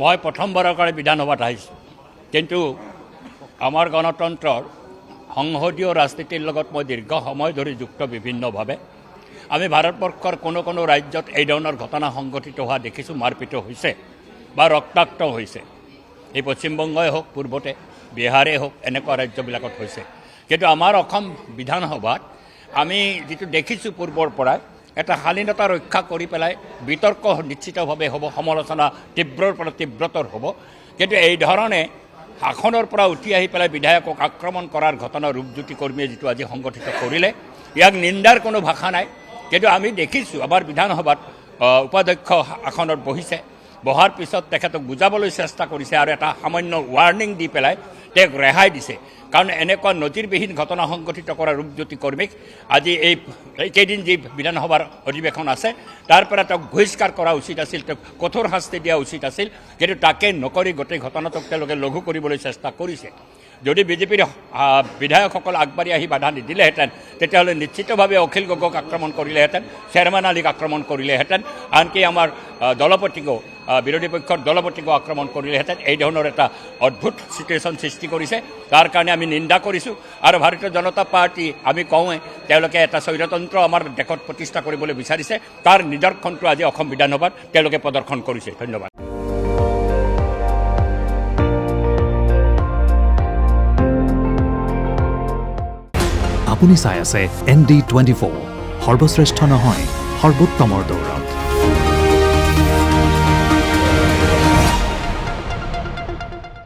মই প্ৰথমবাৰৰ কাৰণে বিধানসভাত আহিছোঁ, কিন্তু আমাৰ গণতন্ত্ৰৰ সংসদীয় ৰাজনীতিৰ লগত মই দীৰ্ঘ সময় ধৰি যুক্ত বিভিন্নভাৱে। আমি ভাৰতবৰ্ষৰ কোনো ৰাজ্যত এই ধৰণৰ ঘটনা সংঘটিত হোৱা দেখিছোঁ, মাৰপিট হৈছে বা ৰক্তাক্ত হৈছে। এই পশ্চিমবংগই হওক, পূৰ্বতে বিহাৰেই হওক, এনেকুৱা ৰাজ্যবিলাকত হৈছে। কিন্তু আমাৰ অসম বিধানসভাত আমি যিটো দেখিছোঁ পূৰ্বৰ পৰাই, এটা শালীনতা ৰক্ষা কৰি পেলাই বিতৰ্ক নিশ্চিতভাৱে হ'ব, সমালোচনা তীব্ৰৰ পৰা তীব্ৰতৰ হ'ব। কিন্তু এই ধৰণে আসনৰ পৰা উঠি আহি পেলাই বিধায়কক আক্ৰমণ কৰাৰ ঘটনা ৰূপজ্যোতি কৰ্মীয়ে যিটো আজি সংগঠিত কৰিলে, ইয়াক নিন্দাৰ কোনো ভাষা নাই। কিন্তু আমি দেখিছোঁ আমাৰ বিধানসভাত উপাধ্যক্ষ আসনত বহিছে, বহাৰ পিছত তেখেতক বুজাবলৈ চেষ্টা কৰিছে আৰু এটা সামান্য ৱাৰ্ণিং দি পেলাই তেওঁক ৰেহাই দিছে। কাৰণ এনেকুৱা নজিৰবিহীন ঘটনা সংঘটিত কৰা ৰূপজ্যোতি কৰ্মীক আজি এইকেইদিন যি বিধানসভাৰ অধিৱেশন আছে তাৰ পৰা তেওঁক বহিষ্কাৰ কৰা উচিত আছিল, তেওঁক কঠোৰ শাস্তি দিয়া উচিত আছিল। কিন্তু তাকে নকৰি গোটেই ঘটনাটোক তেওঁলোকে লঘু কৰিবলৈ চেষ্টা কৰিছে। যদি বিজেপিৰ বিধায়কসকল আগবাঢ়ি আহি বাধা নিদিলেহেঁতেন, তেতিয়াহ'লে নিশ্চিতভাৱে অখিল গগৈক আক্ৰমণ কৰিলেহেঁতেন, শ্বেৰমান আলীক আক্ৰমণ কৰিলেহেঁতেন, আনকি আমাৰ দলপতিকো, বিৰোধী পক্ষৰ দলপতিকো আক্ৰমণ কৰিলেহেঁতেন। এই ধৰণৰ এটা অদ্ভুত চিটুৱেশ্যন সৃষ্টি কৰিছে, তাৰ কাৰণে আমি নিন্দা কৰিছোঁ। আৰু ভাৰতীয় জনতা পাৰ্টি আমি কওঁৱে, তেওঁলোকে এটা স্বৈৰতন্ত্ৰ আমাৰ দেশত প্ৰতিষ্ঠা কৰিবলৈ বিচাৰিছে, তাৰ নিদৰ্শনটো আজি অসম বিধানসভাত তেওঁলোকে প্ৰদৰ্শন কৰিছে। ধন্যবাদ। আপুনি চাই আছে ND24, সৰ্বশ্ৰেষ্ঠ নহয়, সৰ্বোত্তমৰ দৌৰ।